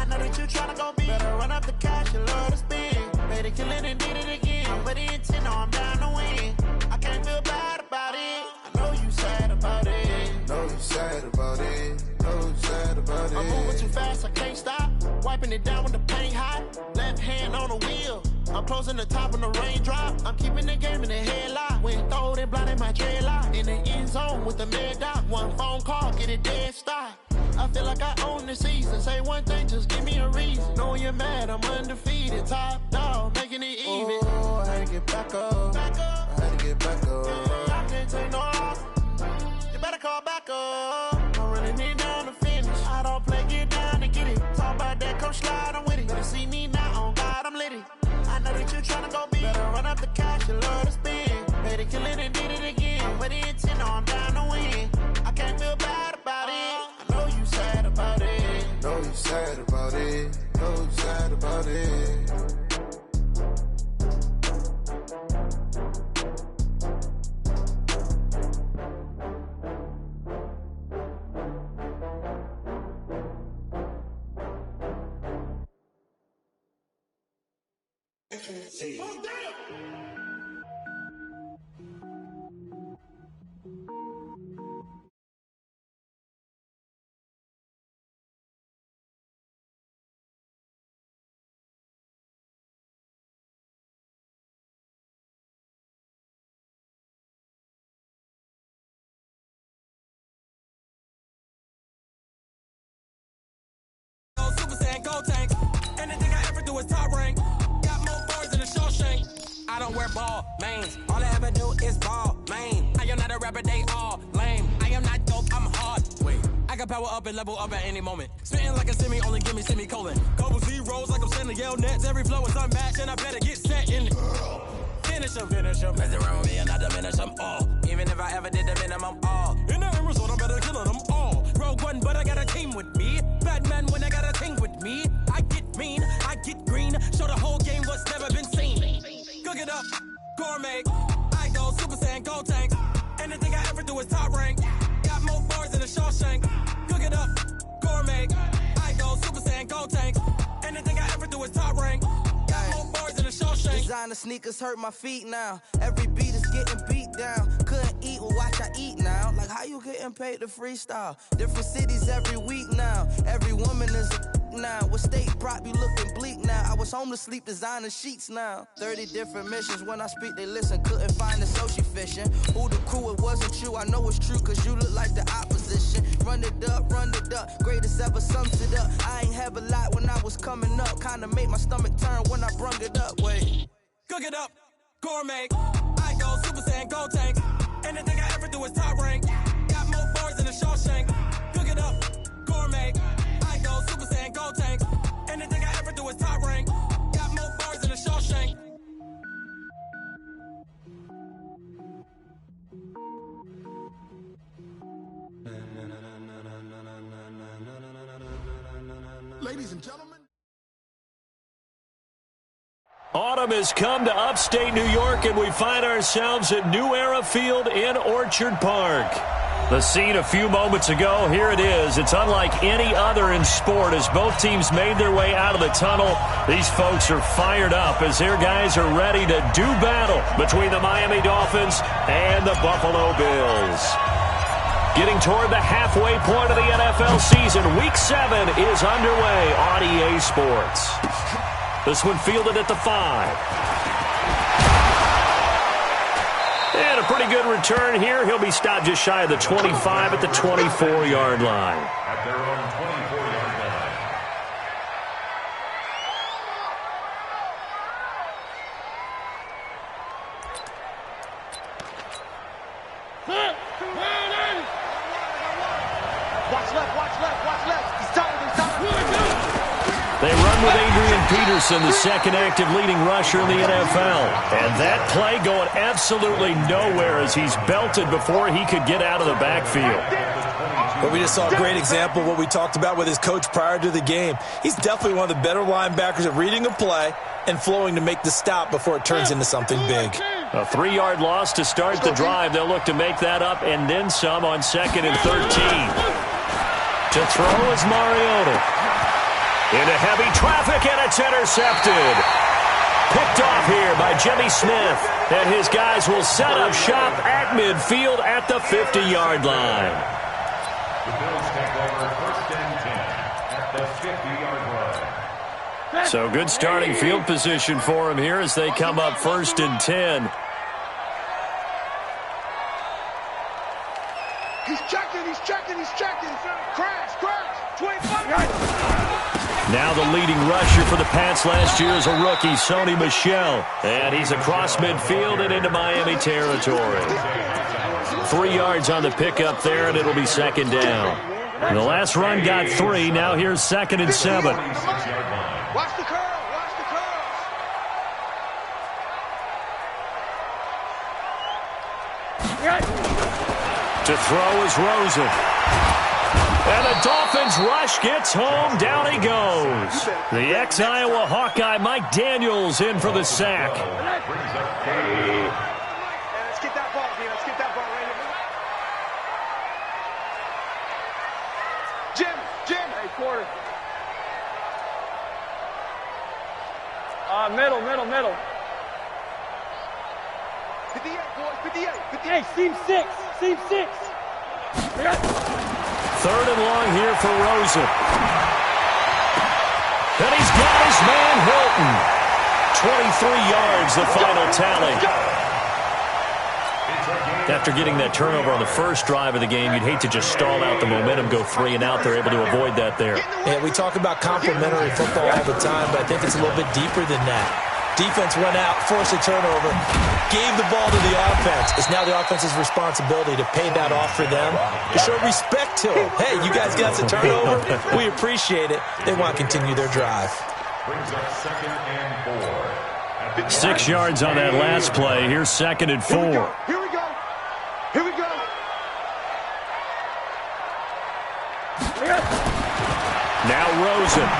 I know that you tryna go be. Better run up the cash, you love to spend. Better kill it and did it again. But the intent, no, I'm down to win. I can't feel bad about it. I know you sad about it. Know you sad about it. Know you sad about it. I'm moving too fast, I can't stop. Wiping it down when the paint hot. Left hand on the wheel. I'm closing the top when the raindrop. I'm keeping the game in the headlock. When throwed and blinded my dreadlock. In the end zone with the mad dot. One phone call, get it dead stop. I feel like I own the season. Say one thing, just give me a reason. Knowing you're mad, I'm undefeated. Top dog, making it even. Oh, I had to get back up. I had to get back up. I can't take no loss. You better call back up. I'm running it down to finish. I don't play, get down to get it. Talk about that, come slide, I'm with it. Better see me now, on God, I'm litty. I know that you tryna go be. Better run up the cash, you love to spend. Better kill it and did it again. But the intent, no, I'm down to win. I can't feel bad about it. I know you sad about it. Know you sad about it. Know you sad about it. Gold tank. Anything I ever do is top rank. Got more bars than a Shawshank. I don't wear ball mains. All I ever do is ball main. I am not a rapper, they all lame. I am not dope, I'm hard. Wait, I can power up and level up at any moment. Spitting like a semi, only give me semicolon. Couple zeros like I'm sending yell nets. Every flow is unmatched and I better get set in. Finish them. Mess around with me and I diminish them all. Even if I ever did the minimum all. In the end result, I'm better killing them all. Rogue one, but I got a team with me. Batman when I got a team with me. I get mean, I get green. Show the whole game what's never been seen. Cook it up, gourmet. I go Super Saiyan, gold tank. Anything I ever do is top rank. Got more bars than a Shawshank. Cook it up, gourmet. I go Super Saiyan, gold tank. Anything I ever do is top rank. Got more bars than a Shawshank. Designer sneakers hurt my feet now. Every beat is getting beat down. Couldn't eat, well watch I eat now. Like how you getting paid to freestyle? Different cities every week now. Every woman is a now. What state brought be looking bleak now? I was home to sleep designer sheets now. 30 different missions. When I speak they listen. Couldn't find the social fishing. Who the crew, it wasn't you. I know it's true cause you look like the opposition. Run it up. Greatest ever sums it up. I ain't have a lot when I was coming up. Kinda made my stomach turn when I brung it up. Wait. Cook it up, gourmet. I go Super Saiyan, gold tank. Anything I ever do is top rank. Got more bars than a Shawshank. Cook it up, gourmet. I go Super Saiyan, gold tank. Anything I ever do is top rank. Got more bars than a Shawshank. Ladies and gentlemen. Autumn has come to upstate New York, and we find ourselves at New Era Field in Orchard Park. The scene a few moments ago, here it is. It's unlike any other in sport as both teams made their way out of the tunnel. These folks are fired up as their guys are ready to do battle between the Miami Dolphins and the Buffalo Bills. Getting toward the halfway point of the NFL season, Week 7 is underway on EA Sports. This one fielded at the 5. And a pretty good return here. He'll be stopped just shy of the 25 at the 24-yard line. At their own 24-yard line. Watch left. He's tired. They run with Adrian Peterson, the second active leading rusher in the NFL. And that play going absolutely nowhere as he's belted before he could get out of the backfield. But we just saw a great example of what we talked about with his coach prior to the game. He's definitely one of the better linebackers at reading a play and flowing to make the stop before it turns into something big. A 3-yard loss to start the drive. They'll look to make that up and then some on 2nd and 13. To throw is Mariota. Into heavy traffic, and it's intercepted. Picked off here by Jimmy Smith. And his guys will set up shop at midfield at the 50-yard line. The Bills take over 1st and 10 at the 50-yard line. So good starting field position for him here as they come up 1st and 10. He's checking. Crash. 25. Now the leading rusher for the Pats last year is a rookie, Sony Michel. And he's across midfield and into Miami territory. 3 yards on the pickup there, and it'll be 2nd down. The last run got 3. Now here's 2nd and 7. Watch the curve. To throw is Rosen. And the Dolphins rush gets home. Down he goes. The ex-Iowa Hawkeye Mike Daniels in for the sack. Let's get that ball, D. Let's get that ball right here. Jim. Hey, quarter. Middle. 58, boys. 58. Seam six. 3rd and long here for Rosen. And he's got his man Hilton. 23 yards, the final tally. After getting that turnover on the first drive of the game, you'd hate to just stall out the momentum, go 3 and out. They're able to avoid that there. Yeah, we talk about complementary football all the time, but I think it's a little bit deeper than that. Defense went out, forced a turnover, gave the ball to the offense. It's now the offense's responsibility to pay that off for them, to show respect to them. Hey, you guys got the turnover. We appreciate it. They want to continue their drive. Brings up 2nd and 4. 6 yards on that last play. Here's 2nd and 4. Here we go. Now Rosen.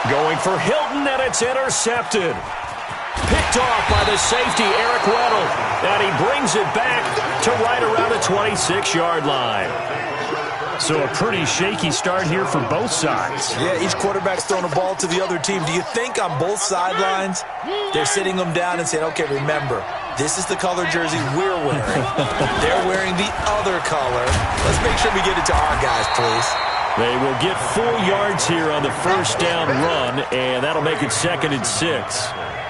Going for Hilton, and it's intercepted. Picked off by the safety, Eric Weddle. And he brings it back to right around the 26-yard line. So a pretty shaky start here for both sides. Yeah, each quarterback's throwing a ball to the other team. Do you think on both sidelines they're sitting them down and saying, okay, remember, this is the color jersey we're wearing. They're wearing the other color. Let's make sure we get it to our guys, please. They will get 4 yards here on the 1st down run, and that'll make it 2nd and 6.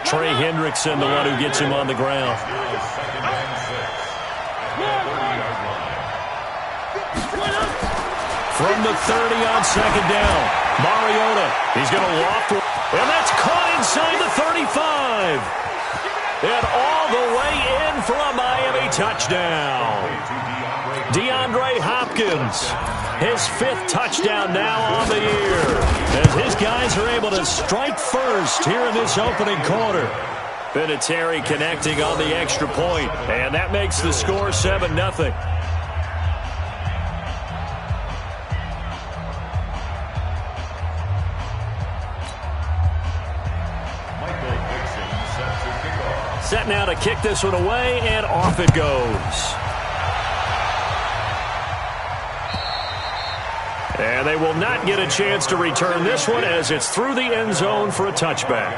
Trey Hendrickson, the one who gets him on the ground. From the 30 on 2nd down, Mariota. He's going to loft, and that's caught inside the 35. And all the way in for a Miami touchdown. DeAndre Hopkins, his 5th touchdown now on the year, as his guys are able to strike first here in this opening quarter. Vinatieri connecting on the extra point, and that makes the score 7-0. Set now to kick this one away, and off it goes. And they will not get a chance to return this one as it's through the end zone for a touchback.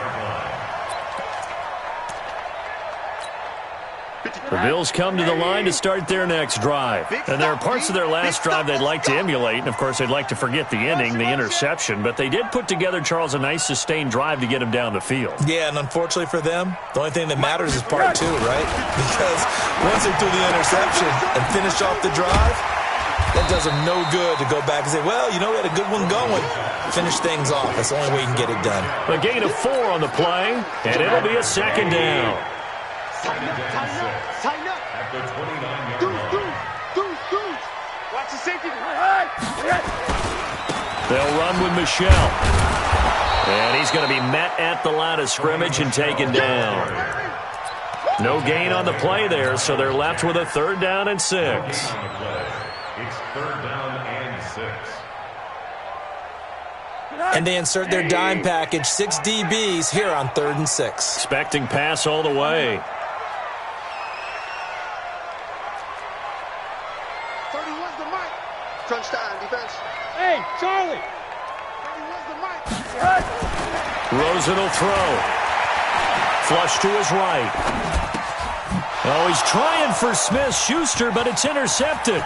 The Bills come to the line to start their next drive. And there are parts of their last drive they'd like to emulate. And, of course, they'd like to forget the ending, the interception. But they did put together, Charles, a nice sustained drive to get them down the field. Yeah, and unfortunately for them, the only thing that matters is part 2, right? Because once they threw the interception and finished off the drive, that does them no good to go back and say, well, you know, we had a good one going. Finish things off. That's the only way you can get it done. A gain of 4 on the play, and it'll be a 2nd down. Tighten up. At the 29-yard line. Deuce. Watch the safety. They'll run with Michel. And he's going to be met at the line of scrimmage and taken down. No gain on the play there, so they're left with a 3rd down and 6. It's 3rd down and 6. And they insert their dime package, 6 DBs here on 3rd and 6. Expecting pass all the way. 31's the mic. Crunch time, defense. Hey, Charlie. Rosen will throw. Flush to his right. Oh, he's trying for Smith-Schuster, but it's intercepted.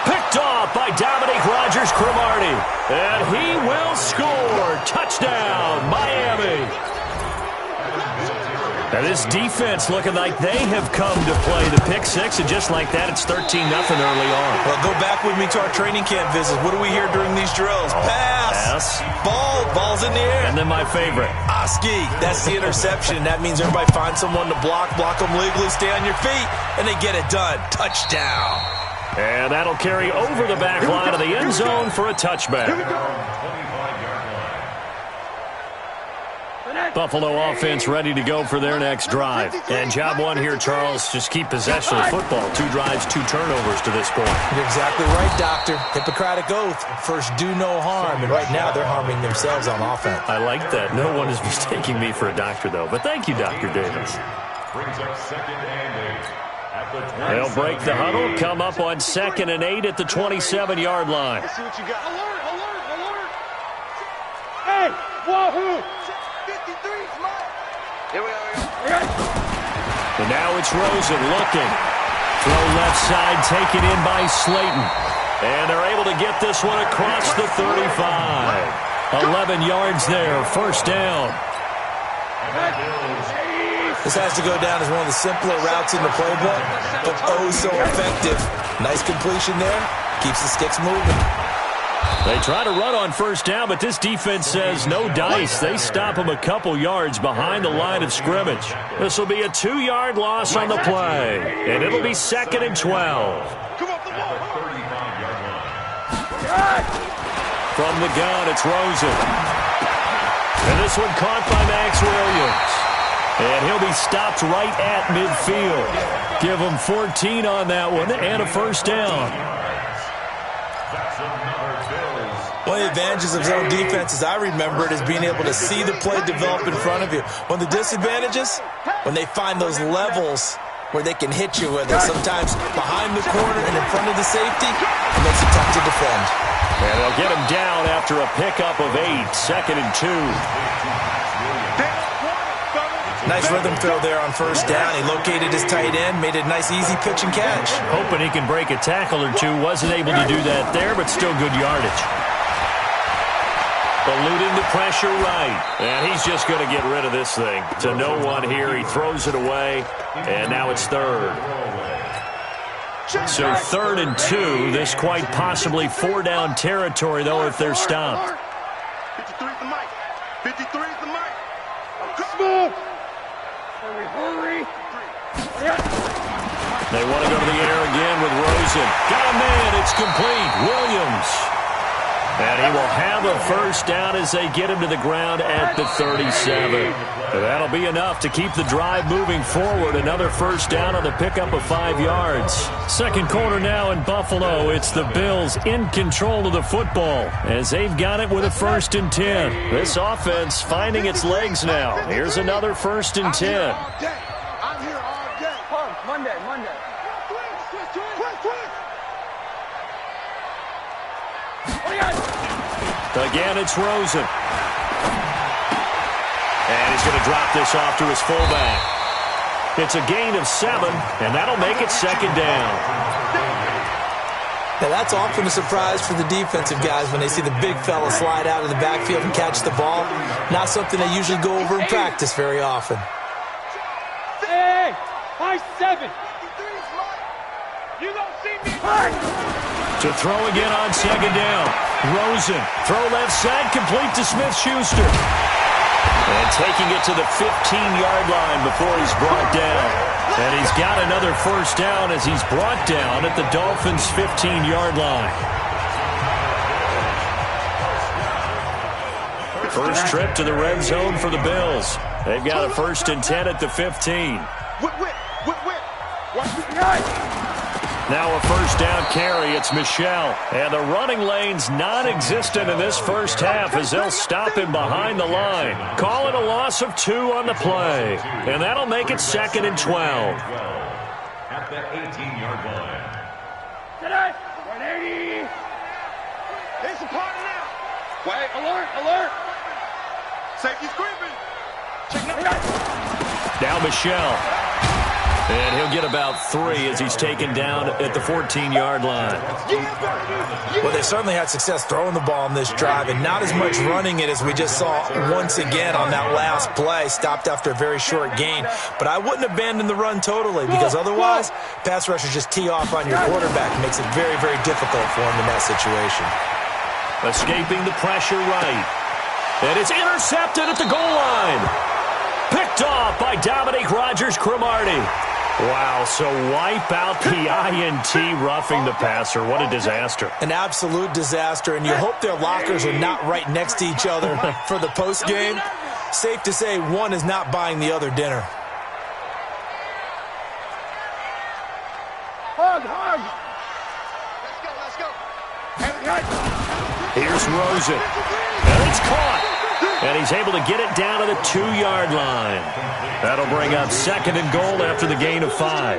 Picked off by Dominique Rodgers-Cromartie. And he will score. Touchdown, Miami. Now this defense looking like they have come to play the pick six, and just like that, it's 13-0 early on. Well, go back with me to our training camp visits. What do we hear during these drills? Pass. Ball's in the air. And then my favorite. Oski. That's the interception. That means everybody finds someone to block them legally, stay on your feet, and they get it done. Touchdown. And that'll carry over the back line of the end zone for a touchback. Buffalo offense ready to go for their next drive. And job one here, Charles, just keep possession of the football. 2 drives, 2 turnovers to this point. You're exactly right, Doctor. Hippocratic oath. First, do no harm. And right now, they're harming themselves on offense. I like that. No one is mistaking me for a doctor, though. But thank you, Dr. Davis. Brings up 2nd and 8. They'll break the huddle, come up on 2nd and 8 at the 27-yard line. Let's see what you got. Alert! Hey, wahoo! 53's mine. Here we go. And now it's Rosen looking. Throw left side, taken in by Slayton. And they're able to get this one across the 35. 11 yards there, first down. This has to go down as one of the simpler routes in the playbook, but oh so effective. Nice completion there. Keeps the sticks moving. They try to run on first down, but this defense says no dice. They stop them a couple yards behind the line of scrimmage. This will be a 2-yard loss on the play, and it'll be 2nd and 12. From the gun, it's Rosen. And this one caught by Max Williams. And he'll be stopped right at midfield. Give him 14 on that one and a first down. One of the advantages of zone defense, as I remember it, is being able to see the play develop in front of you. One of the disadvantages, when they find those levels where they can hit you with it, sometimes behind the corner and in front of the safety, it makes it tough to defend. And they'll get him down after a pickup of 8, 2nd and 2. Nice rhythm fill there on first down. He located his tight end, made a nice easy pitch and catch. Hoping he can break a tackle or two. Wasn't able to do that there, but still good yardage. Eluding the pressure right. And he's just going to get rid of this thing. To no one here. He throws it away. And now it's 3rd. So 3rd and 2. This quite possibly 4-down territory, though, if they're stopped. 53's the mic. 53's the mic. Come on. Hurry. They want to go to the air again with Rosen. Got a man. It's complete. Williams. And he will have a first down as they get him to the ground at the 37. And that'll be enough to keep the drive moving forward. Another first down on the pickup of 5 yards. Second quarter now in Buffalo. It's the Bills in control of the football as they've got it with a 1st and 10. This offense finding its legs now. Here's another 1st and 10. I'm here all day. Monday. Again, it's Rosen. And he's going to drop this off to his fullback. It's a gain of 7, and that'll make it 2nd down. Now, that's often a surprise for the defensive guys when they see the big fella slide out of the backfield and catch the ball. Not something they usually go over in practice very often. Hey, high 7. You don't see me. To throw again on 2nd down. Rosen, throw left side, complete to Smith-Schuster. And taking it to the 15-yard line before he's brought down. And he's got another first down as he's brought down at the Dolphins' 15-yard line. First trip to the red zone for the Bills. They've got a 1st and 10 at the 15. Now a first down carry. It's Michel. And the running lane's non-existent in this first half as they'll stop him behind the line. Call it a loss of 2 on the play. And that'll make it 2nd and 12. At the 18-yard line. Today, 180. It's a party now. Wait, alert, alert. Safety's creeping. Now Michelle. And he'll get about 3 as he's taken down at the 14-yard line. Well, they certainly had success throwing the ball on this drive, and not as much running it as we just saw once again on that last play. Stopped after a very short gain. But I wouldn't abandon the run totally, because otherwise, pass rushers just tee off on your quarterback. It makes it very, very difficult for him in that situation. Escaping the pressure right. And it's intercepted at the goal line. Picked off by Dominique Rodgers-Cromartie. Wow, so wipe out the INT roughing the passer. What a disaster. An absolute disaster, and you hope their lockers are not right next to each other for the postgame. Safe to say one is not buying the other dinner. Hug, hug. Let's go, let's go. Here's Rosen. And it's caught. And he's able to get it down to the 2-yard line. That'll bring up 2nd and goal after the gain of 5.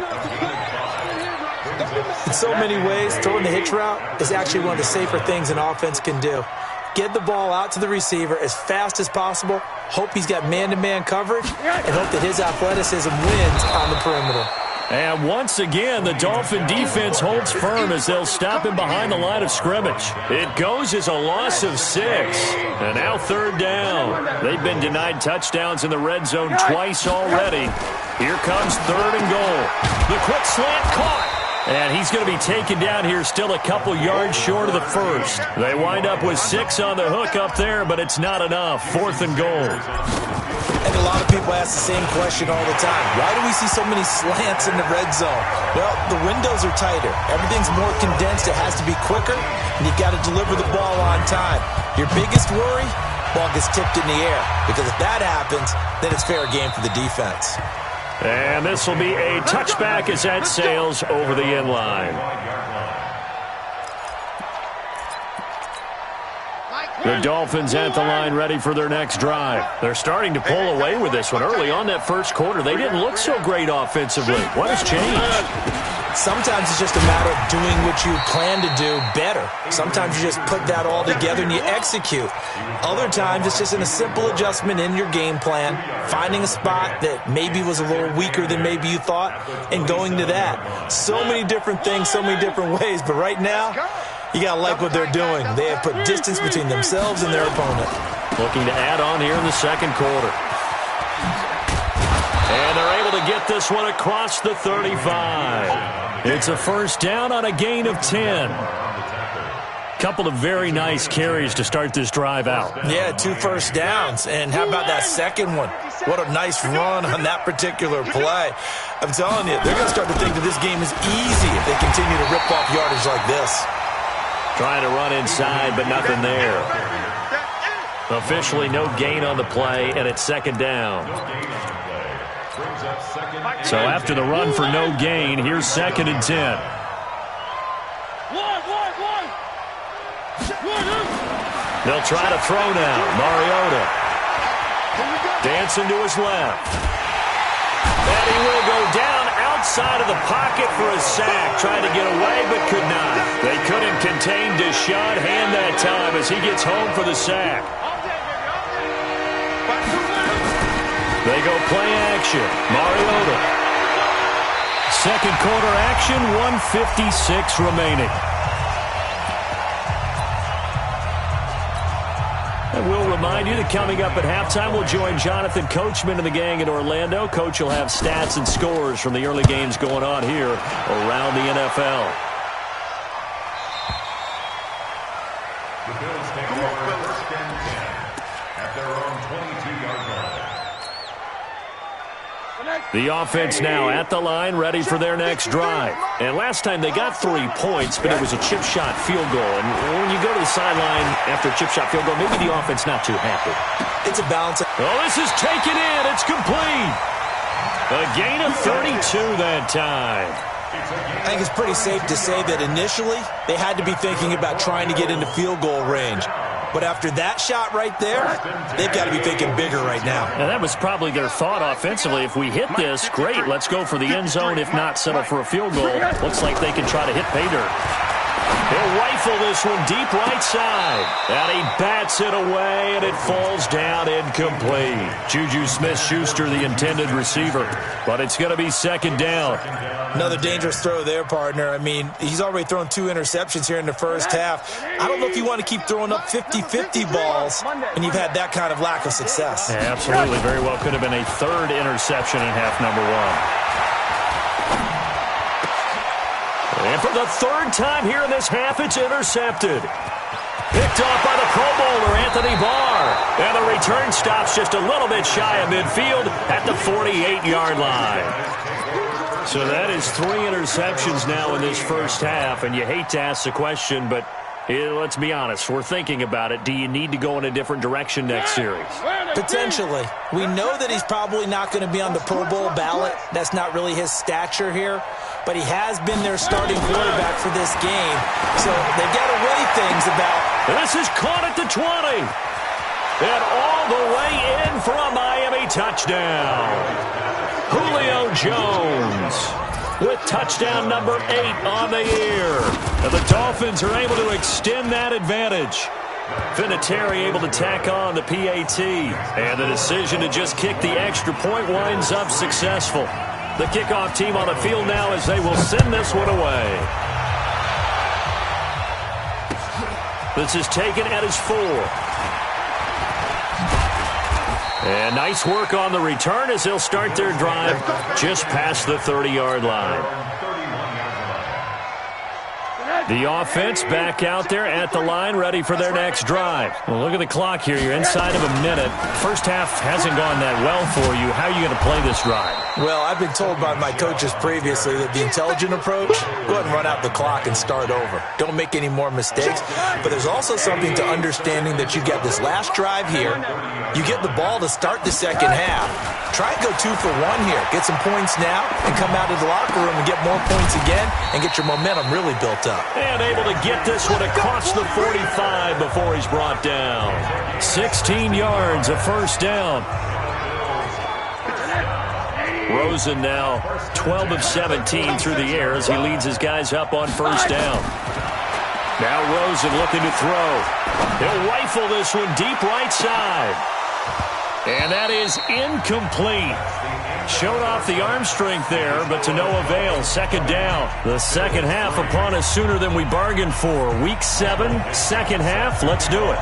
In so many ways, throwing the hitch route is actually one of the safer things an offense can do. Get the ball out to the receiver as fast as possible, hope he's got man-to-man coverage, and hope that his athleticism wins on the perimeter. And once again, the Dolphin defense holds firm as they'll stop him behind the line of scrimmage. It goes as a loss of 6. And now 3rd down. They've been denied touchdowns in the red zone twice already. Here comes 3rd and goal. The quick slant caught. And he's going to be taken down here still a couple yards short of the 1st. They wind up with 6 on the hook up there, but it's not enough. 4th and goal. And a lot of people ask the same question all the time. Why do we see so many slants in the red zone? Well, the windows are tighter. Everything's more condensed. It has to be quicker, and you've got to deliver the ball on time. Your biggest worry, ball gets tipped in the air. Because if that happens, then it's fair game for the defense. And this will be a touchback as that sails over the end line. The Dolphins at the line ready for their next drive. They're starting to pull away with this one. Early on that first quarter, they didn't look so great offensively. What has changed? Sometimes it's just a matter of doing what you plan to do better. Sometimes you just put that all together and you execute. Other times it's just a simple adjustment in your game plan, finding a spot that maybe was a little weaker than maybe you thought, and going to that. So many different things, so many different ways, but right now, you got to like what they're doing. They have put distance between themselves and their opponent. Looking to add on here in the second quarter. And they're able to get this one across the 35. It's a 1st down on a gain of 10. Couple of very nice carries to start this drive out. Yeah, 2 first downs. And how about that second one? What a nice run on that particular play. I'm telling you, they're going to start to think that this game is easy if they continue to rip off yardage like this. Trying to run inside, but nothing there. Officially no gain on the play, and it's 2nd down. So after the run for no gain, here's 2nd and 10. They'll try to throw now. Mariota. Dancing to his left. And he will go down outside of the pocket for a sack. Trying to get away, but could not. They couldn't contain Deshaun Hand that time as he gets home for the sack. They go play action. Mariota. Second quarter action, 1:56 remaining. And we'll remind you that coming up at halftime, we'll join Jonathan Coachman and the gang in Orlando. Coach will have stats and scores from the early games going on here around the NFL. The Bills take over 1st and 10 at their own 22-yard line. The offense now at the line, ready for their next drive. And last time they got 3 points, but it was a chip shot field goal. And when you go to the sideline after a chip shot field goal, maybe the offense not too happy. It's a balance. Oh, this is taken in. It's complete. A gain of 32 that time. I think it's pretty safe to say that initially they had to be thinking about trying to get into field goal range. But after that shot right there, they've got to be thinking bigger right now. And that was probably their thought offensively. If we hit this, great, let's go for the end zone. If not, settle for a field goal. Looks like they can try to hit pay dirt. He'll rifle this one deep right side. And he bats it away, and it falls down incomplete. Juju Smith-Schuster, the intended receiver. But it's going to be second down. Another dangerous throw there, partner. I mean, he's already thrown 2 interceptions here in the first half. I don't know if you want to keep throwing up 50-50 balls, and you've had that kind of lack of success. Yeah, absolutely. Very well could have been a third interception in half number 1. And for the third time here in this half, it's intercepted. Picked off by the Pro Bowler, Anthony Barr. And the return stops just a little bit shy of midfield at the 48-yard line. So that is 3 interceptions now in this first half. And you hate to ask the question, but let's be honest. We're thinking about it. Do you need to go in a different direction next series? Potentially. We know that he's probably not going to be on the Pro Bowl ballot. That's not really his stature here. But he has been their starting quarterback for this game. So they've got to weigh things about. This is caught at the 20. And all the way in for a Miami touchdown. Julio Jones with touchdown number 8 on the year. And the Dolphins are able to extend that advantage. Vinatieri able to tack on the PAT. And the decision to just kick the extra point winds up successful. The kickoff team on the field now as they will send this one away. This is taken at his 4. And nice work on the return as they'll start their drive just past the 30-yard line. The offense back out there at the line, ready for their next drive. Well, look at the clock here. You're inside of a minute. First half hasn't gone that well for you. How are you going to play this drive? Well, I've been told by my coaches previously that the intelligent approach, go ahead and run out the clock and start over. Don't make any more mistakes. But there's also something to understanding that you get this last drive here. You get the ball to start the second half. Try and go 2 for 1 here. Get some points now and come out of the locker room and get more points again and get your momentum really built up. And able to get this one across the 45 before he's brought down. 16 yards, a first down. Rosen now 12 of 17 through the air as he leads his guys up on first down. Now Rosen looking to throw. He'll rifle this one deep right side. And that is incomplete. Showed off the arm strength there, but to no avail. Second down. The second half upon us sooner than we bargained for. Week 7, second half. Let's do it.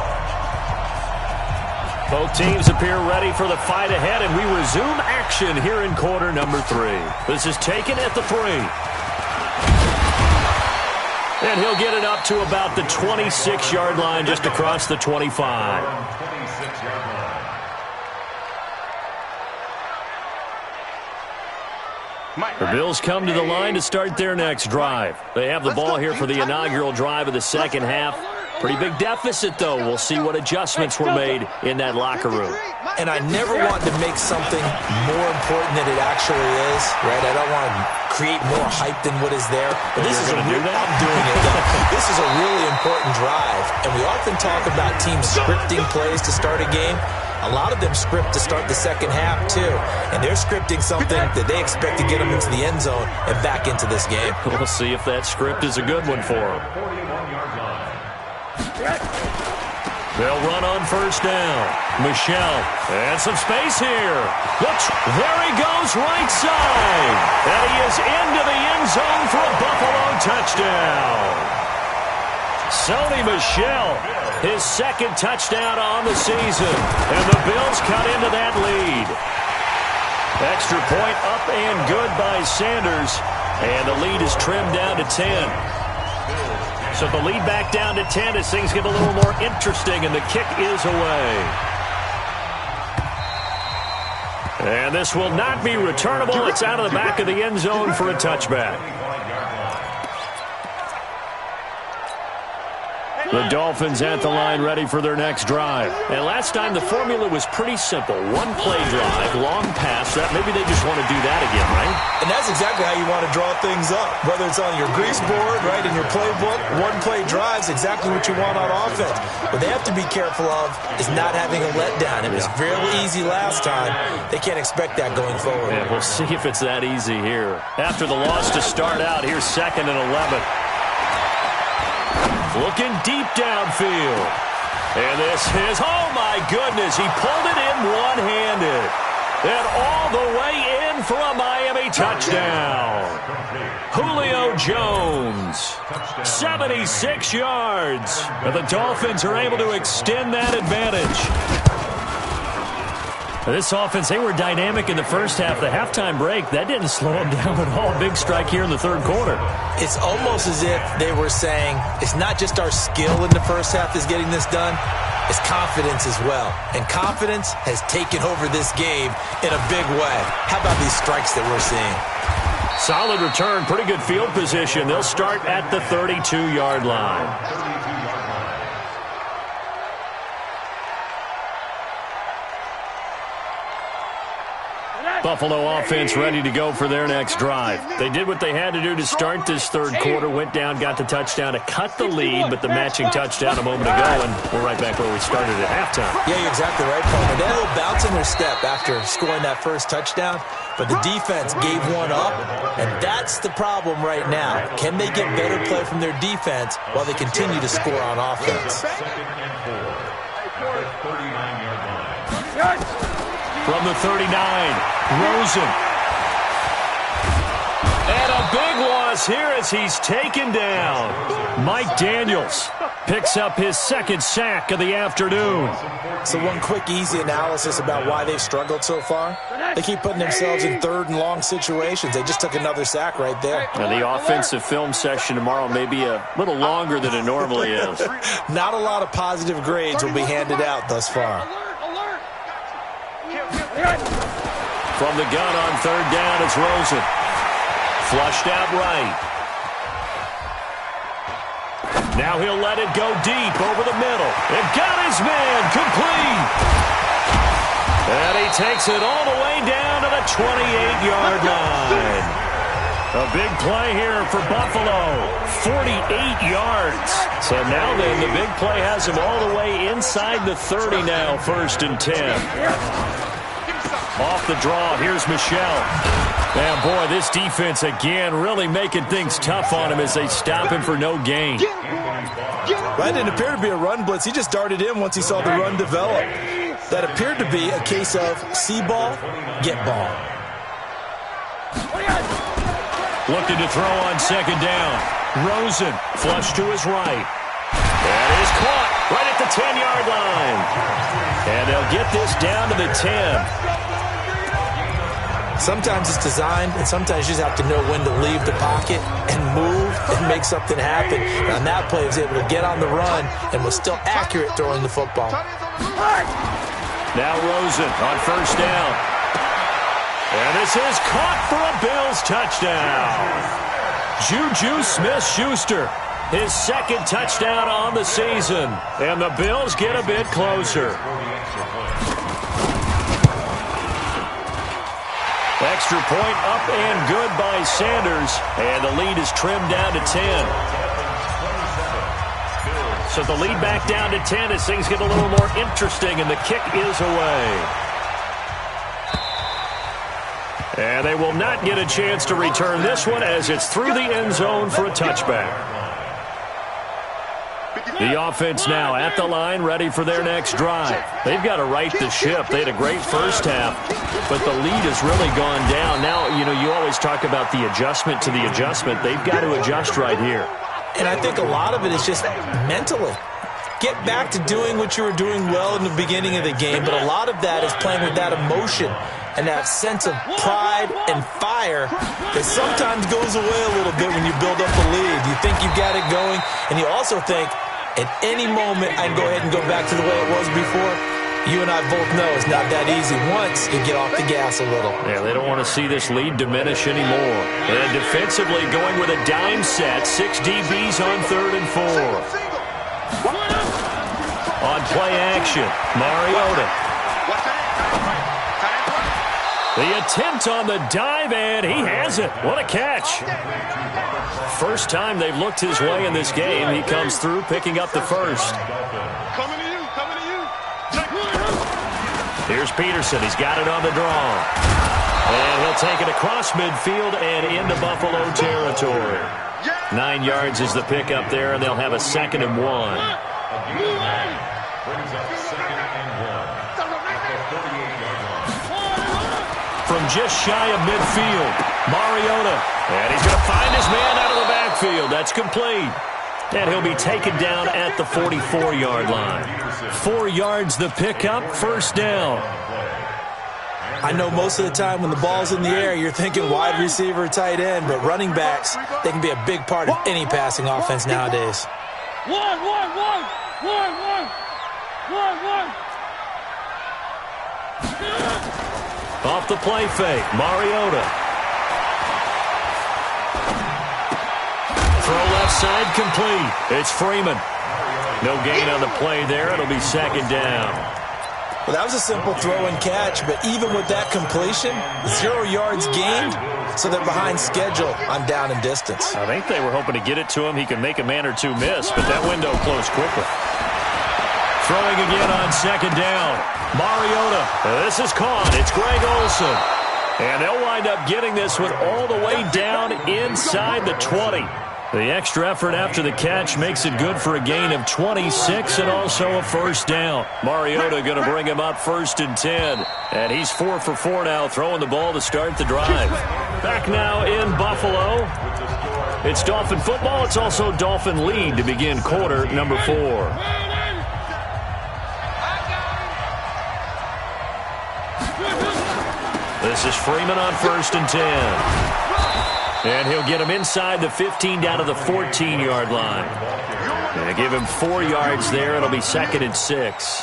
Both teams appear ready for the fight ahead, and we resume action here in quarter number 3. This is taken at the 3. And he'll get it up to about the 26-yard line, just across the 25. The Bills come to the line to start their next drive. They have the ball here for the inaugural drive of the second half. Pretty big deficit, though. We'll see what adjustments were made in that locker room. And I never want to make something more important than it actually is, right? I don't want to create more hype than what is there. But this is I'm doing it, though. This is a really important drive. And we often talk about teams scripting plays to start a game. A lot of them script to start the second half, too. And they're scripting something that they expect to get them into the end zone and back into this game. We'll see if that script is a good one for them. They'll run on first down. Michelle, and some space here. Looks, there he goes right side. And he is into the end zone for a Buffalo touchdown. Sony Michel, his second touchdown on the season. And the Bills cut into that lead. Extra point up and good by Sanders. And the lead is trimmed down to 10. So the lead back down to 10 as things get a little more interesting, and the kick is away. And this will not be returnable. It's out of the back of the end zone for a touchback. The Dolphins at the line ready for their next drive. And last time the formula was pretty simple. One play drive, long pass. That maybe they just want to do that again, right? And that's exactly how you want to draw things up. Whether it's on your grease board, right, in your playbook, one play drive is exactly what you want on offense. What they have to be careful of is not having a letdown. It was fairly easy last time. They can't expect that going forward. Yeah, we'll see if it's that easy here. After the loss to start out, here's 2nd and 11. looking deep downfield. And this is, oh my goodness, he pulled it in one-handed. And all the way in for a Miami touchdown. Julio Jones, 76 yards. And the Dolphins are able to extend that advantage. This offense, they were dynamic in the first half. The halftime break, that didn't slow them down at all. Big strike here in the third quarter. It's almost as if they were saying, it's not just our skill in the first half that's getting this done, it's confidence as well. And confidence has taken over this game in a big way. How about these strikes that we're seeing? Solid return, pretty good field position. They'll start at the 32-yard line. Buffalo offense ready to go for their next drive. They did what they had to do to start this third quarter, went down, got the touchdown to cut the lead, but the matching touchdown a moment ago, and we're right back where we started at halftime. Yeah, you're exactly right, Palmer. They had a little bounce in their step after scoring that first touchdown, but the defense gave one up, and that's the problem right now. Can they get better play from their defense while they continue to score on offense? Second and 4 at the 39-yard line. From the 39, Rosen. And a big loss here as he's taken down. Mike Daniels picks up his second sack of the afternoon. So one quick, easy analysis about why they've struggled so far. They keep putting themselves in third and long situations. They just took another sack right there. And the offensive film session tomorrow may be a little longer than it normally is. Not a lot of positive grades will be handed out thus far. From the gun on third down, it's Rosen. Flushed out right. Now he'll let it go deep over the middle. And got his man complete. And he takes it all the way down to the 28-yard line. A big play here for Buffalo. 48 yards. So now then, the big play has him all the way inside the 30 now, 1st and 10. Off the draw, here's Michel. And boy, this defense again really making things tough on him as they stop him for no gain. That didn't appear to be a run blitz. He just darted in once he saw the run develop. That appeared to be a case of see ball, get ball. Looking to throw on second down. Rosen, flush to his right. That is caught right at the 10-yard line. And they'll get this down to the 10. Sometimes it's designed, and sometimes you just have to know when to leave the pocket and move and make something happen. And on that play, he was able to get on the run and was still accurate throwing the football. Now Rosen on first down. And this is caught for a Bills touchdown. Juju Smith-Schuster, his second touchdown on the season. And the Bills get a bit closer. Extra point up and good by Sanders. And the lead is trimmed down to 10. So the lead back down to 10 as things get a little more interesting, and the kick is away. And they will not get a chance to return this one as it's through the end zone for a touchback. The offense now at the line, ready for their next drive. They've got to right the ship. They had a great first half, but the lead has really gone down. Now, you always talk about the adjustment to the adjustment. They've got to adjust right here. And I think a lot of it is just mentally. Get back to doing what you were doing well in the beginning of the game, but a lot of that is playing with that emotion and that sense of pride and fire that sometimes goes away a little bit when you build up a lead. You think you've got it going, and you also think, at any moment, I can go ahead and go back to the way it was before. You and I both know it's not that easy once you get off the gas a little. Yeah, they don't want to see this lead diminish anymore. And defensively going with a dime set, 6 DBs on 3rd and 4. On play action, Mariota. The attempt on the dive, and he has it. What a catch. First time they've looked his way in this game. He comes through, picking up the first. Coming to you. Here's Peterson. He's got it on the draw. And he'll take it across midfield and into Buffalo territory. 9 yards is the pickup there, and they'll have a 2nd and 1. Brings up 2nd and 1 at the 38-yard line. From just shy of midfield, Mariota. And he's going to find his man out of the backfield. That's complete. And he'll be taken down at the 44-yard line. 4 yards the pickup, 1st down. I know most of the time when the ball's in the air, you're thinking wide receiver, tight end, but running backs, they can be a big part of any passing offense nowadays. One. Off the play fake, Mariota. Throw left side complete. It's Freeman. No gain on the play there. It'll be 2nd down. Well, that was a simple throw and catch, but even with that completion, 0 yards gained, so they're behind schedule on down and distance. I think they were hoping to get it to him. He could make a man or two miss, but that window closed quickly. Throwing again on 2nd down. Mariota. This is caught. It's Greg Olsen. And they'll wind up getting this one all the way down inside the 20. The extra effort after the catch makes it good for a gain of 26 and also a 1st down. Mariota going to bring him up 1st and 10. And he's 4 for 4 now, throwing the ball to start the drive. Back now in Buffalo. It's Dolphin football. It's also Dolphin lead to begin quarter number 4. This is Freeman on 1st and 10. And he'll get him inside the 15 down to the 14-yard line. And give him 4 yards there. It'll be 2nd and 6.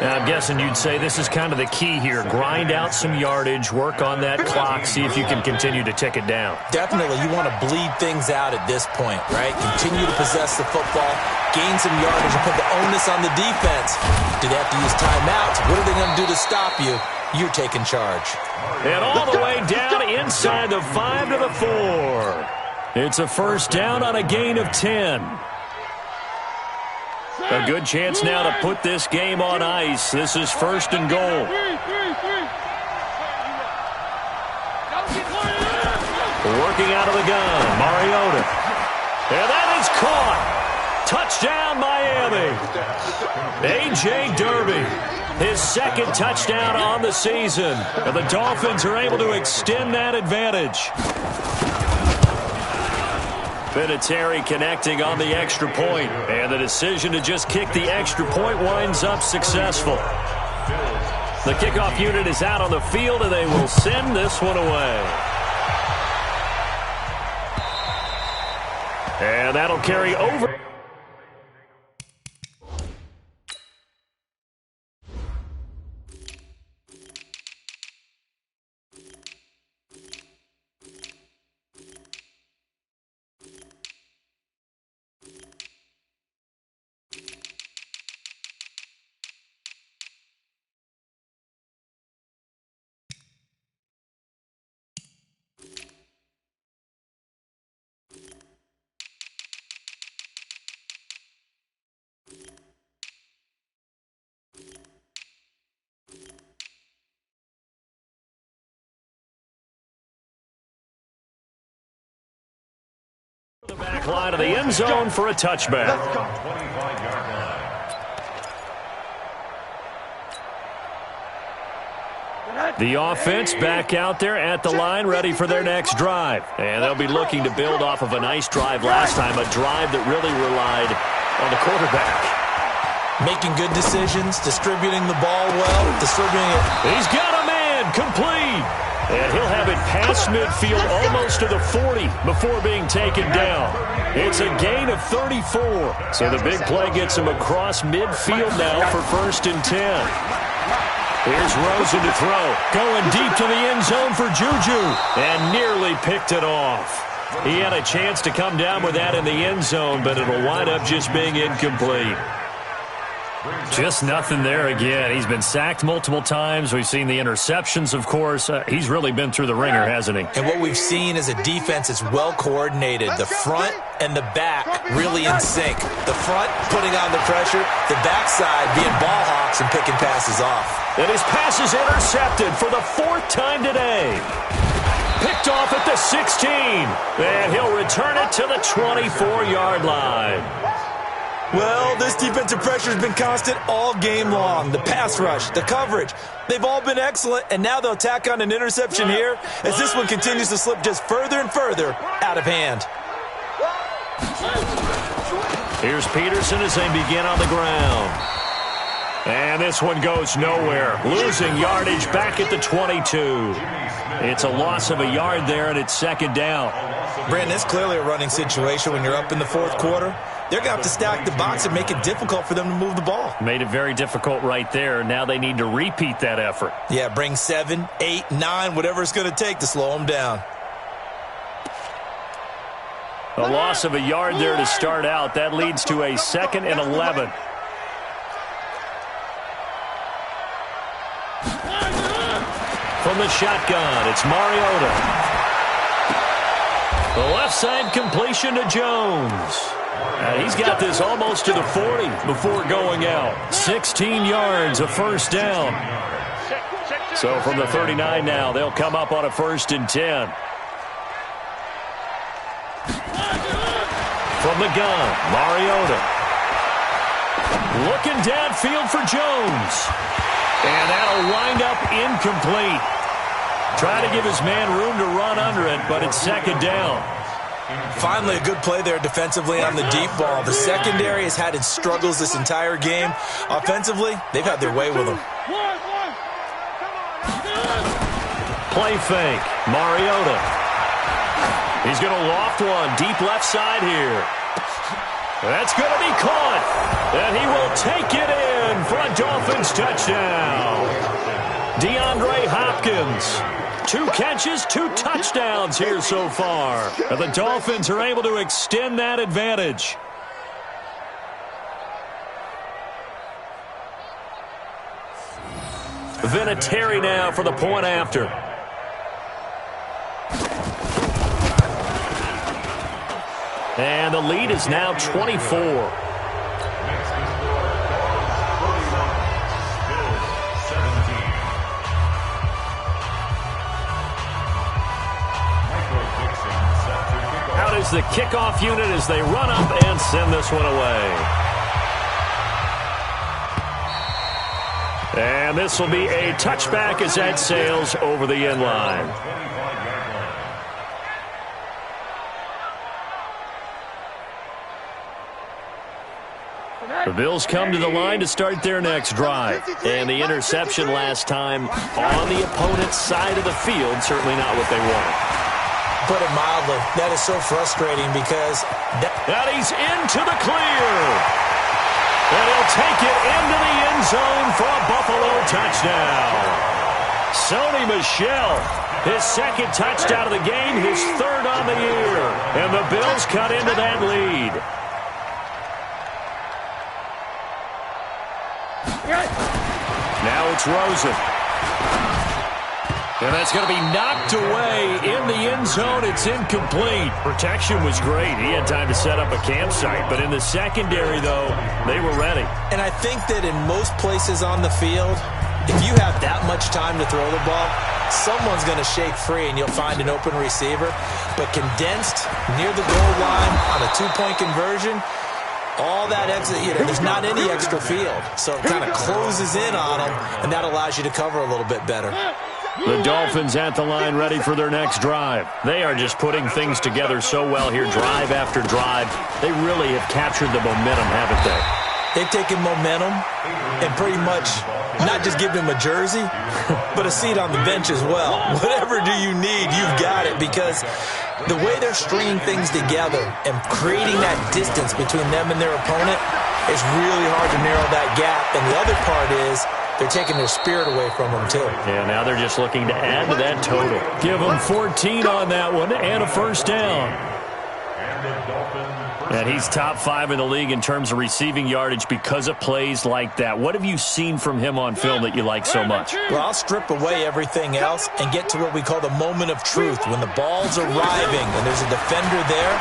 Now, I'm guessing you'd say this is kind of the key here. Grind out some yardage, work on that clock, see if you can continue to tick it down. Definitely, you want to bleed things out at this point, right? Continue to possess the football, gain some yardage, and put the onus on the defense. Do they have to use timeouts? What are they going to do to stop you? You're taking charge. And all the way down inside the 5 to the 4. It's a 1st down on a gain of 10. A good chance now to put this game on ice. This is 1st and goal. Working out of the gun, Mariota. And that is caught. Touchdown, Miami. A.J. Derby. His 2nd touchdown on the season. And the Dolphins are able to extend that advantage. Vinatieri connecting on the extra point. And the decision to just kick the extra point winds up successful. The kickoff unit is out on the field, and they will send this one away. And that'll carry over. The back line of the end zone for a touchback. The offense back out there at the line, ready for their next drive. And they'll be looking to build off of a nice drive last time, a drive that really relied on the quarterback. Making good decisions, distributing the ball well, distributing it. He's got a man, complete. And he'll have it past midfield almost to the 40 before being taken down. It's a gain of 34. So the big play gets him across midfield now for 1st and 10. Here's Rosen to throw. Going deep to the end zone for Juju. And nearly picked it off. He had a chance to come down with that in the end zone, but it'll wind up just being incomplete. Just nothing there again. He's been sacked multiple times. We've seen the interceptions, of course. He's really been through the ringer, hasn't he? And what we've seen is a defense that's well coordinated. The front and the back really in sync. The front putting on the pressure, the backside being ball hawks and picking passes off. And his pass is intercepted for the 4th time today. picked off at the 16. And he'll return it to the 24-yard line. Well, this defensive pressure has been constant all game long. The pass rush, the coverage, they've all been excellent, and now they'll tack on an interception here as this one continues to slip just further and further out of hand. Here's Peterson as they begin on the ground. And this one goes nowhere. Losing yardage back at the 22. It's a loss of a yard there, and it's second down. Brandon, it's clearly a running situation when you're up in the fourth quarter. They're going to have to stack the box and make it difficult for them to move the ball. Made it very difficult right there. Now they need to repeat that effort. Yeah, bring 7, 8, 9, whatever it's going to take to slow them down. A loss of a yard there to start out. That leads to a 2nd and 11. From the shotgun, it's Mariota. The left side completion to Jones. He's got this almost to the 40 before going out. 16 yards, a first down. So from the 39 now, they'll come up on a 1st and 10. From the gun, Mariota. Looking downfield for Jones. And that'll wind up incomplete. Try to give his man room to run under it, but it's second down. Finally, a good play there defensively on the deep ball. The secondary has had its struggles this entire game. Offensively, they've had their way with them. Play fake, Mariota. He's going to loft one deep left side here. That's going to be caught. And he will take it in for a Dolphins touchdown. DeAndre Hopkins. 2 catches, 2 touchdowns here so far. And the Dolphins are able to extend that advantage. Vinatieri now for the point after. And the lead is now 24. Is the kickoff unit as they run up and send this one away. And this will be a touchback as that sails over the end line. The Bills come to the line to start their next drive. And the interception last time on the opponent's side of the field, certainly not what they wanted. Put it mildly, that is so frustrating because... That he's into the clear. And he'll take it into the end zone for a Buffalo touchdown. Sony Michel, his 2nd touchdown of the game, his 3rd on the year. And the Bills cut into that lead. Now it's Rosen. And that's going to be knocked away in the end zone. It's incomplete. Protection was great. He had time to set up a campsite. But in the secondary, though, they were ready. And I think that in most places on the field, if you have that much time to throw the ball, someone's going to shake free and you'll find an open receiver. But condensed near the goal line on a 2-point conversion, all that exit, there's not any extra field. So it kind of closes in on them, and that allows you to cover a little bit better. The Dolphins at the line ready for their next drive. They are just putting things together so well here, drive after drive. They really have captured the momentum, haven't they? They've taken momentum and pretty much not just given him a jersey, but a seat on the bench as well. Whatever do you need, you've got it, because the way they're stringing things together and creating that distance between them and their opponent, it's really hard to narrow that gap. And the other part is they're taking their spirit away from them, too. Yeah, now they're just looking to add to that total. Give them 14 on that one and a first down. And he's top 5 in the league in terms of receiving yardage because of plays like that. What have you seen from him on film that you like so much? Well, I'll strip away everything else and get to what we call the moment of truth. When the ball's arriving and there's a defender there,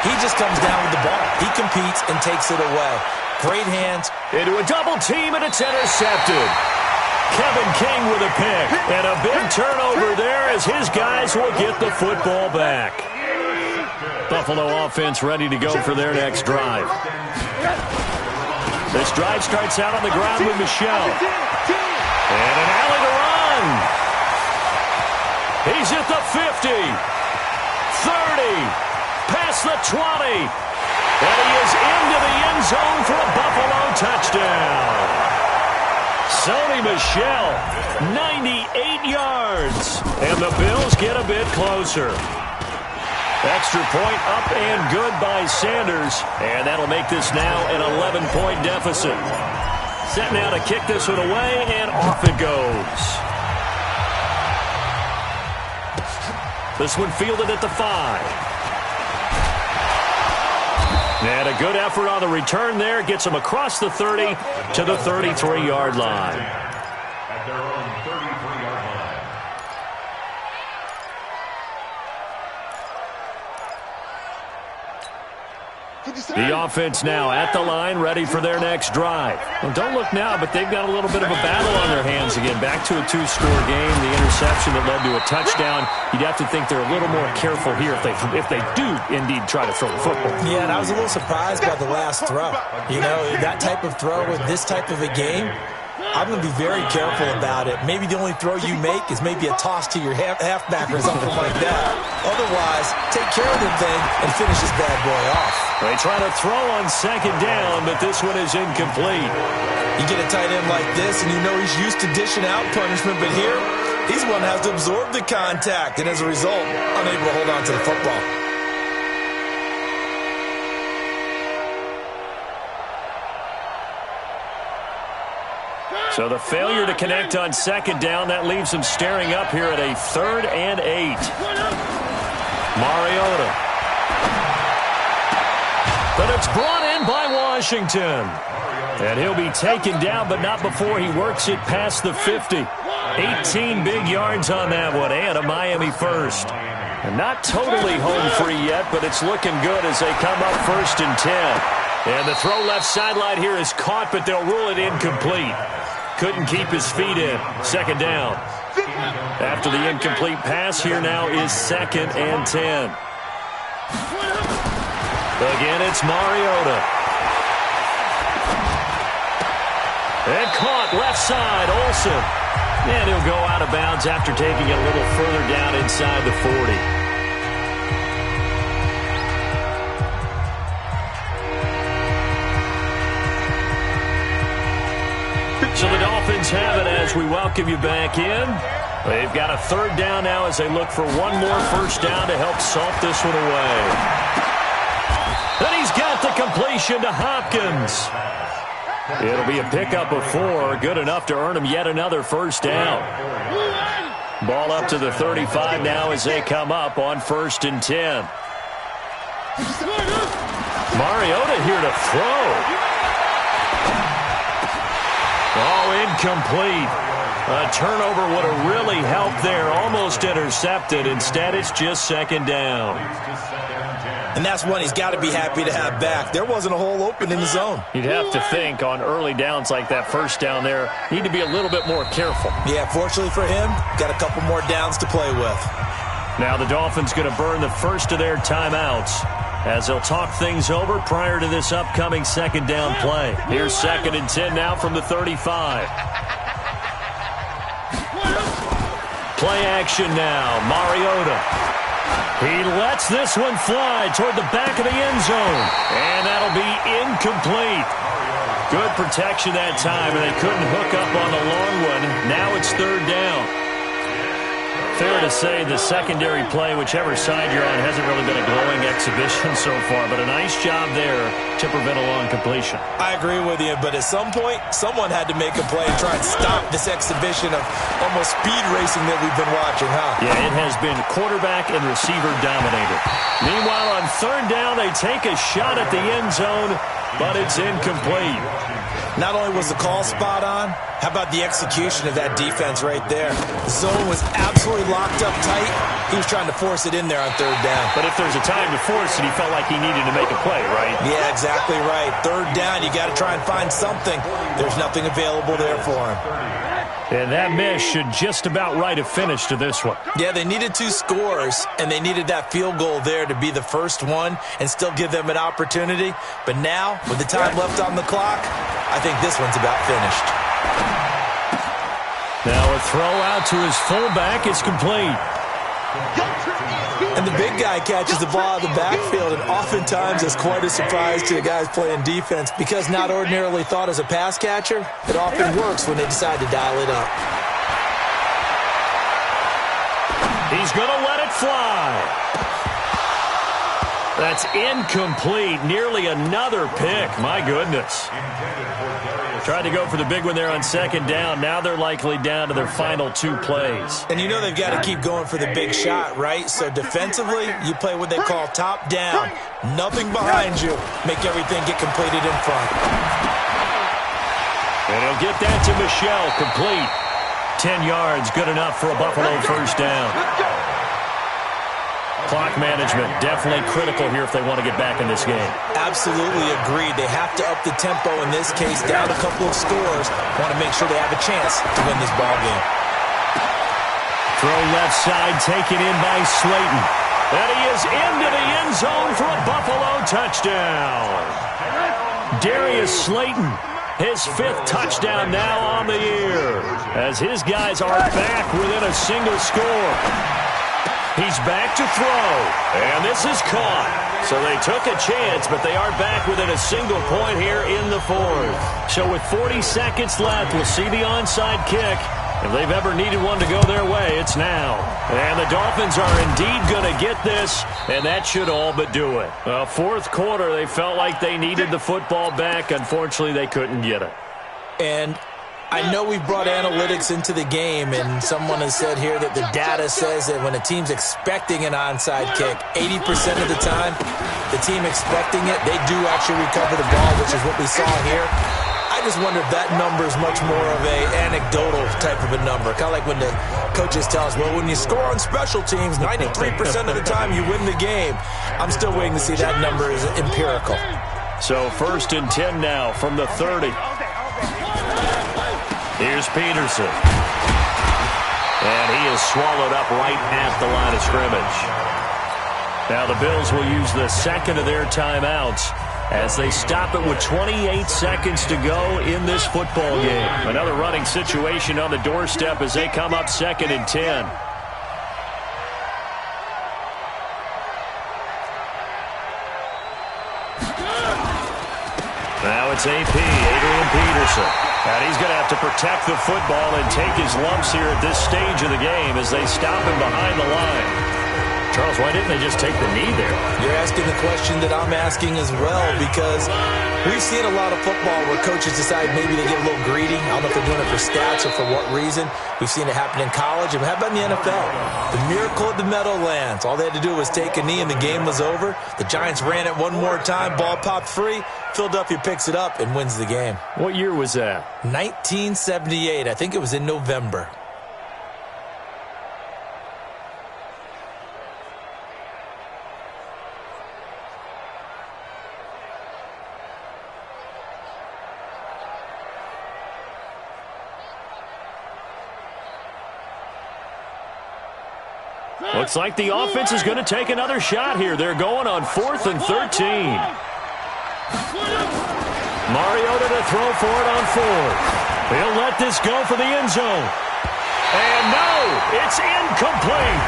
he just comes down with the ball. He competes and takes it away. Great hands. Into a double team, and it's intercepted. Kevin King with a pick. And a big turnover there as his guys will get the football back. Buffalo offense ready to go for their next drive. This drive starts out on the ground with Michel. And an alley to run. He's at the 50. 30. Past the 20. And he is into the end zone for a Buffalo touchdown. Sony Michel, 98 yards. And the Bills get a bit closer. Extra point up and good by Sanders. And that'll make this now an 11-point deficit. Set now to kick this one away, and off it goes. This one fielded at the 5. And a good effort on the return there. Gets him across the 30 to the 33-yard line. At their own 33-yard line. The offense now at the line, ready for their next drive. Well, don't look now, but they've got a little bit of a battle on their hands again. Back to a 2-score game. The interception that led to a touchdown. You'd have to think they're a little more careful here if they do indeed try to throw the football. Yeah, and I was a little surprised by the last throw. You know, that type of throw with this type of a game, I'm going to be very careful about it. Maybe the only throw you make is maybe a toss to your halfback or something like that. Otherwise, take care of the thing and finish this bad boy off. They try to throw on second down, but this one is incomplete. You get a tight end like this, and you know he's used to dishing out punishment, but here, he's one that has to absorb the contact, and as a result, unable to hold on to the football. So the failure to connect on second down, that leaves him staring up here at a 3rd and 8. Mariota. But it's brought in by Washington. And he'll be taken down, but not before he works it past the 50. 18 big yards on that one, and a Miami first. And not totally home free yet, but it's looking good as they come up 1st and 10. And the throw left sideline here is caught, but they'll rule it incomplete. Couldn't keep his feet in. 2nd down. After the incomplete pass, here now is 2nd and 10. Again, it's Mariota. And caught left side, Olsen. And he'll go out of bounds after taking it a little further down inside the 40. So the Dolphins have it as we welcome you back in. They've got a 3rd down now as they look for one more 1st down to help salt this one away. And he's got the completion to Hopkins. It'll be a pickup of 4, good enough to earn him yet another 1st down. Ball up to the 35 now as they come up on 1st and 10. Mariota here to throw. Oh, incomplete. A turnover would have really helped there. Almost intercepted. Instead, it's just 2nd down. And that's one he's got to be happy to have back. There wasn't a hole open in the zone. You'd have to think on early downs like that 1st down there, need to be a little bit more careful. Yeah, fortunately for him, got a couple more downs to play with. Now the Dolphins going to burn the first of their timeouts as they'll talk things over prior to this upcoming 2nd down play. Here's 2nd and 10 now from the 35. Play action now. Mariota. He lets this one fly toward the back of the end zone. And that'll be incomplete. Good protection that time, and they couldn't hook up on the long one. Now it's 3rd down. Fair to say the secondary play, whichever side you're on, hasn't really been a glowing exhibition so far, but a nice job there to prevent a long completion. I agree with you, but at some point, someone had to make a play and try and stop this exhibition of almost speed racing that we've been watching, huh? Yeah, it has been quarterback and receiver dominated. Meanwhile, on 3rd down, they take a shot at the end zone, but it's incomplete. Not only was the call spot on, how about the execution of that defense right there? The zone was absolutely locked up tight. He was trying to force it in there on 3rd down. But if there's a time to force it, he felt like he needed to make a play, right? Yeah, exactly right. 3rd down, you got to try and find something. There's nothing available there for him. And that miss should just about write a finish to this one. Yeah, they needed 2 scores, and they needed that field goal there to be the first one and still give them an opportunity. But now, with the time left on the clock, I think this one's about finished. Now a throw out to his fullback is complete. And the big guy catches the ball out of the backfield, and oftentimes it's quite a surprise to the guys playing defense because not ordinarily thought as a pass catcher, it often works when they decide to dial it up. He's going to let it fly. That's incomplete. Nearly another pick. My goodness. Tried to go for the big one there on second down. Now they're likely down to their final 2 plays. And you know they've got to keep going for the big shot, right? So defensively, you play what they call top down. Nothing behind you. Make everything get completed in front. And he'll get that to Michelle. Complete. 10 yards, good enough for a Buffalo first down. Clock management, definitely critical here if they want to get back in this game. Absolutely agreed. They have to up the tempo in this case, down a couple of scores. Want to make sure they have a chance to win this ball game. Throw left side, taken in by Slayton. And he is into the end zone for a Buffalo touchdown. Darius Slayton, his 5th touchdown now on the year, as his guys are back within a single score. He's back to throw, and this is caught. So they took a chance, but they are back within a single point here in the 4th. So with 40 seconds left, we'll see the onside kick. If they've ever needed one to go their way, it's now. And the Dolphins are indeed going to get this, and that should all but do it. Fourth quarter, they felt like they needed the football back. Unfortunately, they couldn't get it. And I know we've brought analytics into the game, and someone has said here that the data says that when a team's expecting an onside kick, 80% of the time, the team expecting it, they do actually recover the ball, which is what we saw here. I just wonder if that number is much more of a anecdotal type of a number. Kind of like when the coaches tell us, well, when you score on special teams, 93% of the time you win the game. I'm still waiting to see that number is empirical. So 1st and 10 now from the 30. Here's Peterson. And he is swallowed up right at the line of scrimmage. Now the Bills will use the 2nd of their timeouts as they stop it with 28 seconds to go in this football game. Another running situation on the doorstep as they come up 2nd and 10. Now it's AP, Adrian Peterson. And he's going to have to protect the football and take his lumps here at this stage of the game as they stop him behind the line. Charles, why didn't they just take the knee there? You're asking the question that I'm asking as well, because we've seen a lot of football where coaches decide maybe they get a little greedy. I don't know if they're doing it for stats or for what reason. We've seen it happen in college. And how about in the NFL? The miracle of the Meadowlands. All they had to do was take a knee and the game was over. The Giants ran it one more time. Ball popped free. Philadelphia picks it up and wins the game. What year was that? 1978. I think it was in November. Looks like the offense is going to take another shot here. They're going on 4th and 13. Mariota to throw for it on 4th. He'll let this go for the end zone. And no, it's incomplete.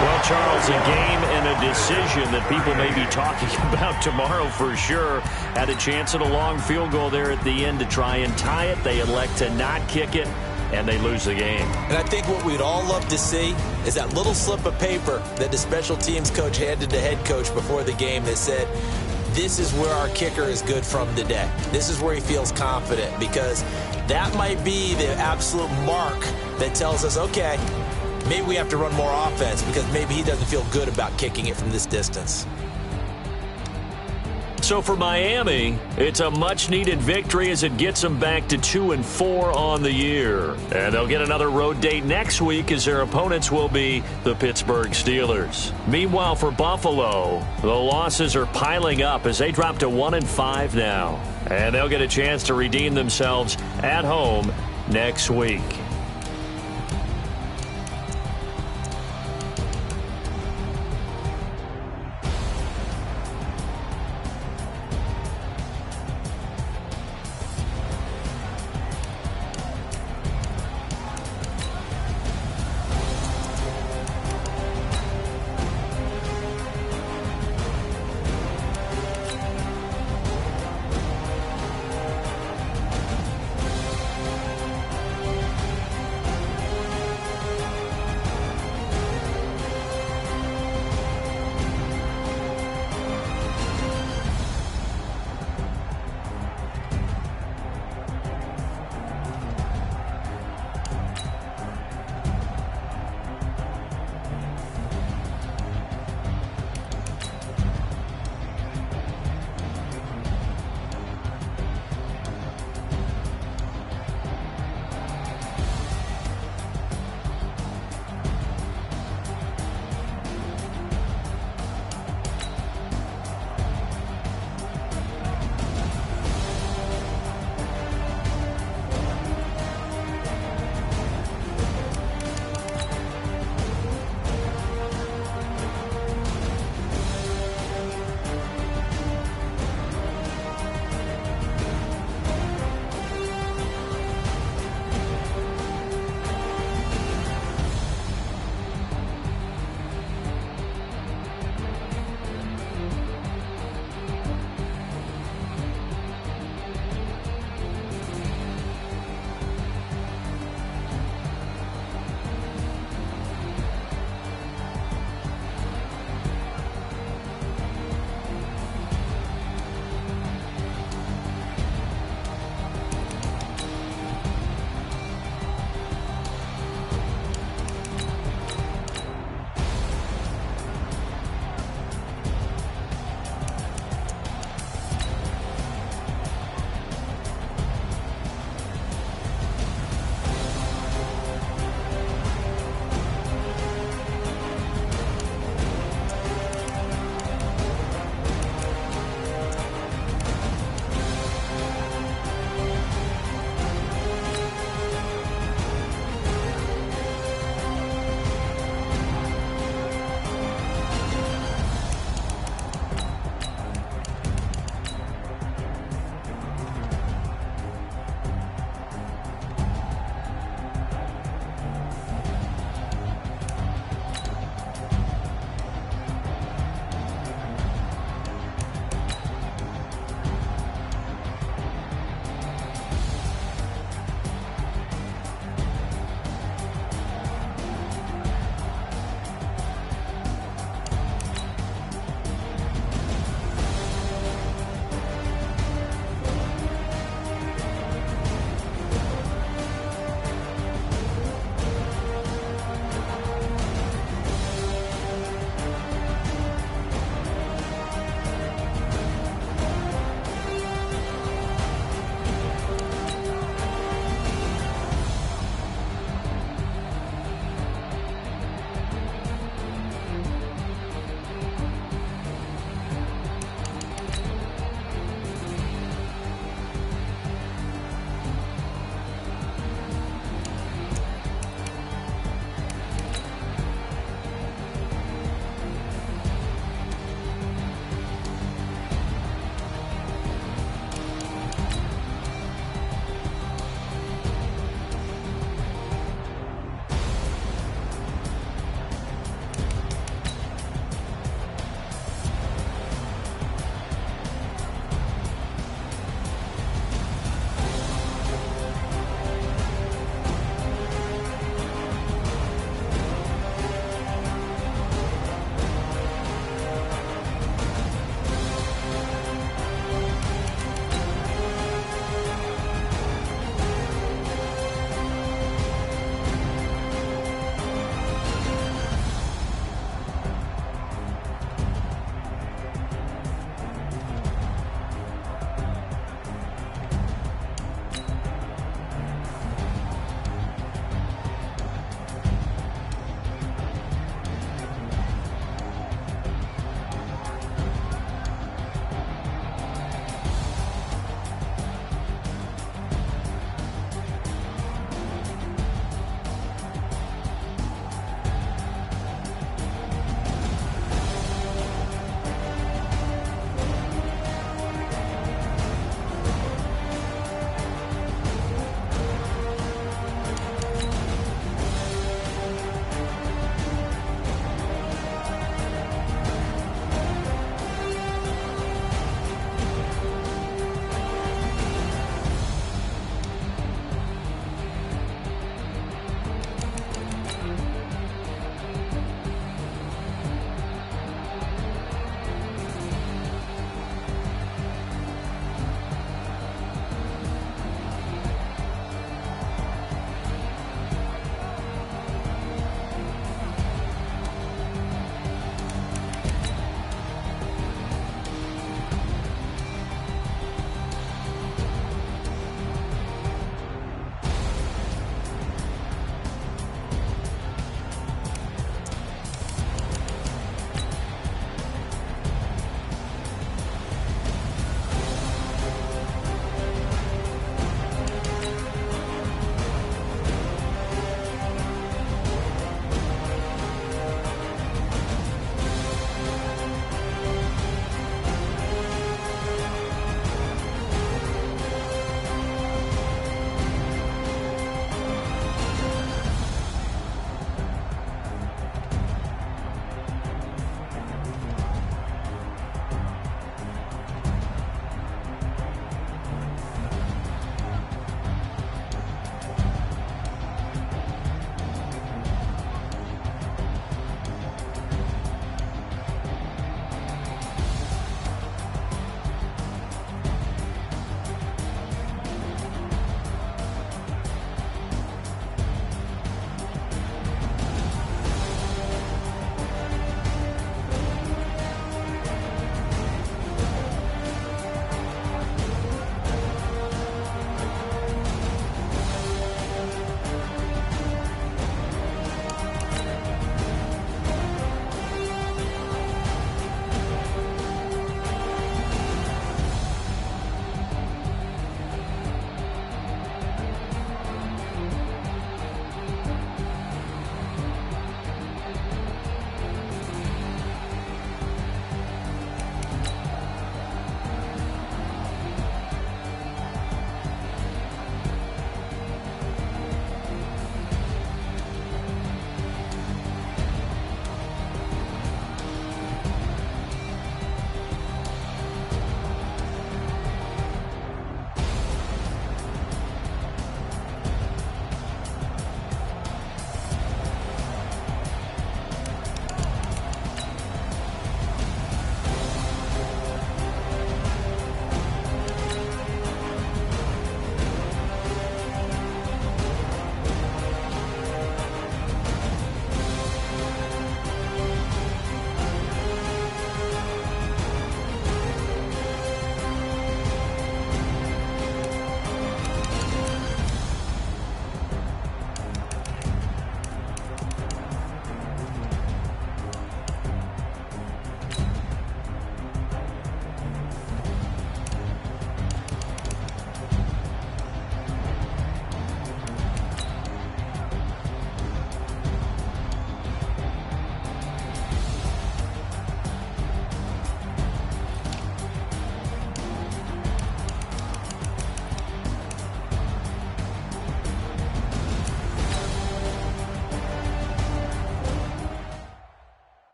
Well, Charles, a game and a decision that people may be talking about tomorrow for sure. Had a chance at a long field goal there at the end to try and tie it. They elect to not kick it, and they lose the game. And I think what we'd all love to see is that little slip of paper that the special teams coach handed the head coach before the game that said, this is where our kicker is good from today. This is where he feels confident, because that might be the absolute mark that tells us, okay, maybe we have to run more offense because maybe he doesn't feel good about kicking it from this distance. So for Miami, it's a much-needed victory as it gets them back to 2-4 on the year. And they'll get another road date next week as their opponents will be the Pittsburgh Steelers. Meanwhile, for Buffalo, the losses are piling up as they drop to 1-5 now. And they'll get a chance to redeem themselves at home next week.